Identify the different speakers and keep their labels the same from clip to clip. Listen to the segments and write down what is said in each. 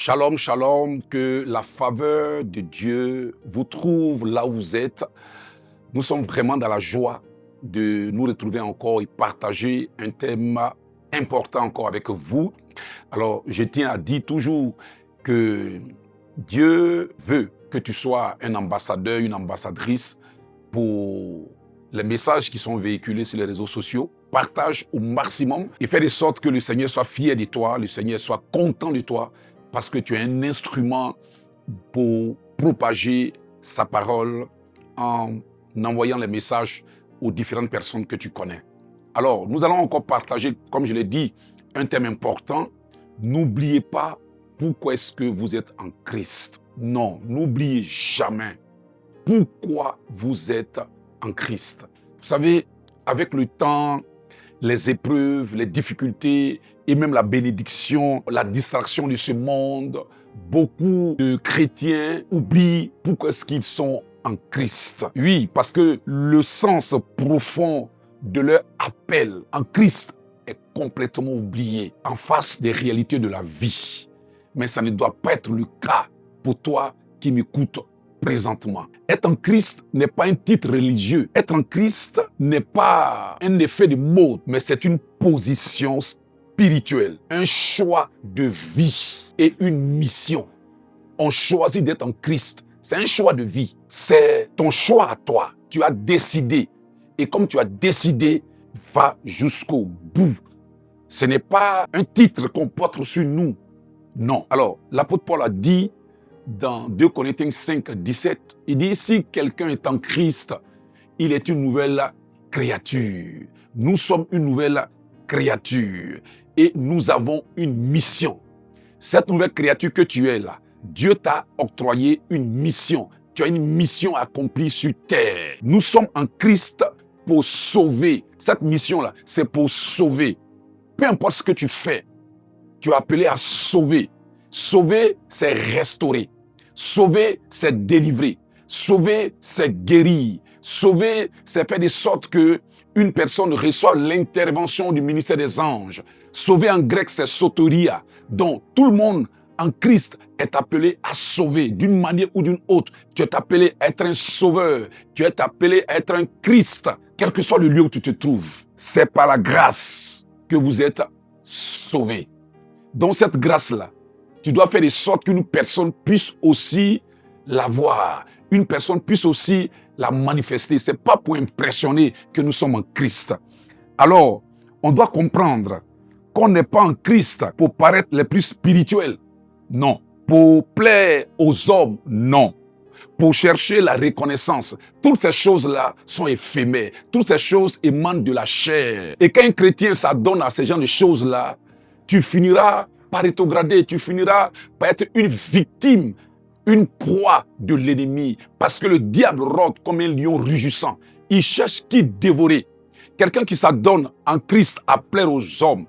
Speaker 1: Shalom, shalom, que la faveur de Dieu vous trouve là où vous êtes. Nous sommes vraiment dans la joie de nous retrouver encore et partager un thème important encore avec vous. Alors, je tiens à dire toujours que Dieu veut que tu sois un ambassadeur, une ambassadrice pour les messages qui sont véhiculés sur les réseaux sociaux. Partage au maximum et fais de sorte que le Seigneur soit fier de toi, le Seigneur soit content de toi, parce que tu es un instrument pour propager sa parole en envoyant les messages aux différentes personnes que tu connais. Alors, nous allons encore partager, comme je l'ai dit, un thème important. N'oubliez pas pourquoi est-ce que vous êtes en Christ. Non, n'oubliez jamais pourquoi vous êtes en Christ. Vous savez, avec le temps, les épreuves, les difficultés et même la bénédiction, la distraction de ce monde, beaucoup de chrétiens oublient pourquoi est-ce qu'ils sont en Christ. Oui, parce que le sens profond de leur appel en Christ est complètement oublié en face des réalités de la vie. Mais ça ne doit pas être le cas pour toi qui m'écoutes présentement. Être en Christ n'est pas un titre religieux. Être en Christ n'est pas un effet de mode, mais c'est une position spirituelle, un choix de vie et une mission. On choisit d'être en Christ. C'est un choix de vie. C'est ton choix à toi. Tu as décidé. Et comme tu as décidé, va jusqu'au bout. Ce n'est pas un titre qu'on porte sur nous. Non. Alors, l'apôtre Paul a dit dans 2 Corinthiens 5, 17, il dit, si quelqu'un est en Christ, il est une nouvelle créature. Nous sommes une nouvelle créature et nous avons une mission. Cette nouvelle créature que tu es là, Dieu t'a octroyé une mission. Tu as une mission accomplie sur terre. Nous sommes en Christ pour sauver. Cette mission-là, c'est pour sauver. Peu importe ce que tu fais, tu es appelé à sauver. Sauver, c'est restaurer. Sauver, c'est délivrer. Sauver, c'est guérir. Sauver, c'est faire de sorte que une personne reçoit l'intervention du ministère des anges. Sauver en grec, c'est soteria. Donc, tout le monde en Christ est appelé à sauver d'une manière ou d'une autre. Tu es appelé à être un sauveur. Tu es appelé à être un Christ, quel que soit le lieu où tu te trouves. C'est par la grâce que vous êtes sauvés. Donc, cette grâce-là, tu dois faire de sorte qu'une personne puisse aussi la voir. Une personne puisse aussi la manifester. Ce n'est pas pour impressionner que nous sommes en Christ. Alors, on doit comprendre qu'on n'est pas en Christ pour paraître les plus spirituels. Non. Pour plaire aux hommes. Non. Pour chercher la reconnaissance. Toutes ces choses-là sont éphémères. Toutes ces choses émanent de la chair. Et quand un chrétien s'adonne à ces genres de choses-là, tu finiras par rétrograder, tu finiras par être une victime, une proie de l'ennemi. Parce que le diable rôde comme un lion rugissant. Il cherche qui dévorer. Quelqu'un qui s'adonne en Christ à plaire aux hommes.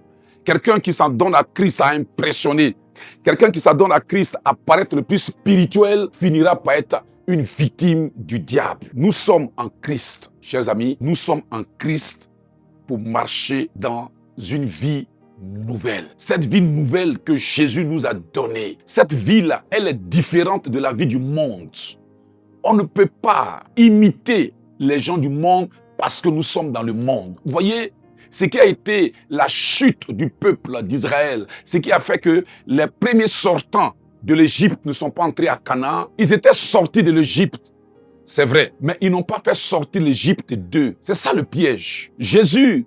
Speaker 1: Quelqu'un qui s'adonne à Christ à impressionner. Quelqu'un qui s'adonne à Christ à paraître le plus spirituel finira par être une victime du diable. Nous sommes en Christ, chers amis. Nous sommes en Christ pour marcher dans une vie nouvelle. Cette vie nouvelle que Jésus nous a donnée, cette vie-là, elle est différente de la vie du monde. On ne peut pas imiter les gens du monde parce que nous sommes dans le monde. Vous voyez, ce qui a été la chute du peuple d'Israël, ce qui a fait que les premiers sortants de l'Égypte ne sont pas entrés à Canaan. Ils étaient sortis de l'Égypte, c'est vrai, mais ils n'ont pas fait sortir l'Égypte d'eux. C'est ça le piège. Jésus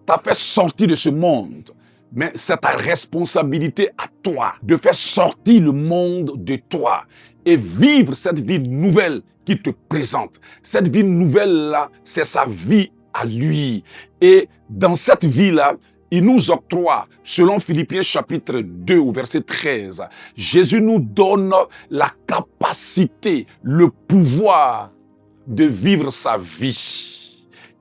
Speaker 1: t'a fait sortir de ce monde. Mais c'est ta responsabilité à toi de faire sortir le monde de toi et vivre cette vie nouvelle qu'il te présente. Cette vie nouvelle-là, c'est sa vie à lui. Et dans cette vie-là, il nous octroie, selon Philippiens chapitre 2 au verset 13, Jésus nous donne la capacité, le pouvoir de vivre sa vie.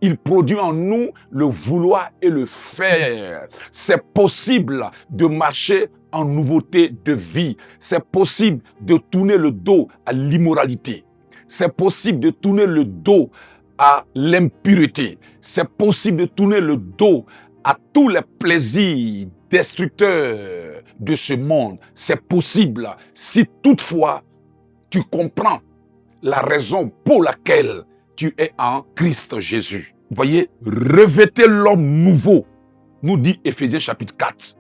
Speaker 1: Il produit en nous le vouloir et le faire. C'est possible de marcher en nouveauté de vie. C'est possible de tourner le dos à l'immoralité. C'est possible de tourner le dos à l'impureté. C'est possible de tourner le dos à tous les plaisirs destructeur de ce monde. C'est possible si toutefois tu comprends la raison pour laquelle tu es en Christ Jésus. Vous voyez, revêtez l'homme nouveau, nous dit Éphésiens chapitre 4.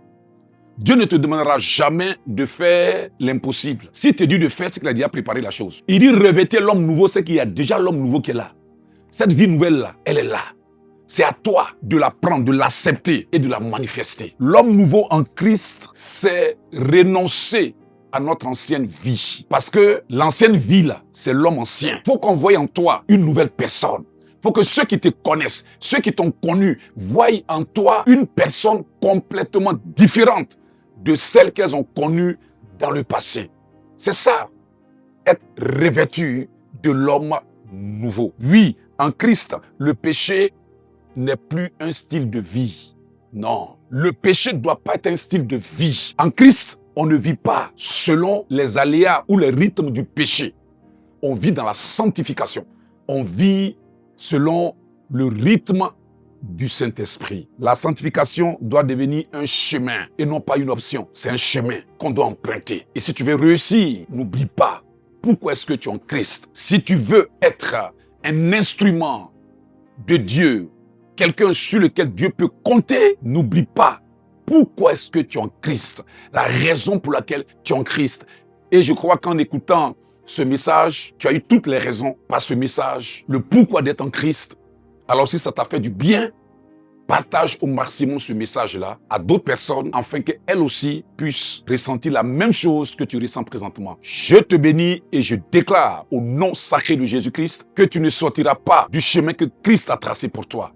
Speaker 1: Dieu ne te demandera jamais de faire l'impossible. S'il te dit de faire, c'est qu'il a déjà préparé la chose. Il dit revêtez l'homme nouveau, c'est qu'il y a déjà l'homme nouveau qui est là. Cette vie nouvelle-là, elle est là. C'est à toi de la prendre, de l'accepter et de la manifester. L'homme nouveau en Christ, c'est renoncer à notre ancienne vie. Parce que l'ancienne vie, là, c'est l'homme ancien. Il faut qu'on voie en toi une nouvelle personne. Il faut que ceux qui te connaissent, ceux qui t'ont connu, voient en toi une personne complètement différente de celle qu'elles ont connue dans le passé. C'est ça, être revêtu de l'homme nouveau. Oui, en Christ, le péché n'est plus un style de vie. Non, le péché ne doit pas être un style de vie. En Christ, on ne vit pas selon les aléas ou les rythmes du péché. On vit dans la sanctification. On vit selon le rythme du Saint-Esprit. La sanctification doit devenir un chemin et non pas une option. C'est un chemin qu'on doit emprunter. Et si tu veux réussir, n'oublie pas pourquoi est-ce que tu es en Christ. Si tu veux être un instrument de Dieu, quelqu'un sur lequel Dieu peut compter, n'oublie pas pourquoi est-ce que tu es en Christ, la raison pour laquelle tu es en Christ. Et je crois qu'en écoutant ce message, tu as eu toutes les raisons par ce message, le pourquoi d'être en Christ. Alors si ça t'a fait du bien, partage au maximum ce message-là à d'autres personnes afin qu'elles aussi puissent ressentir la même chose que tu ressens présentement. Je te bénis et je déclare au nom sacré de Jésus-Christ que tu ne sortiras pas du chemin que Christ a tracé pour toi.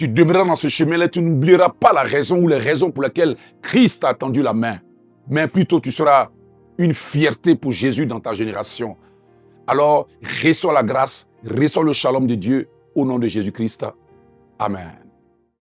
Speaker 1: Tu demeureras dans ce chemin-là, tu n'oublieras pas la raison ou les raisons pour lesquelles Christ t'a tendu la main. Mais plutôt, tu seras une fierté pour Jésus dans ta génération. Alors, reçois la grâce, reçois le shalom de Dieu au nom de Jésus-Christ. Amen.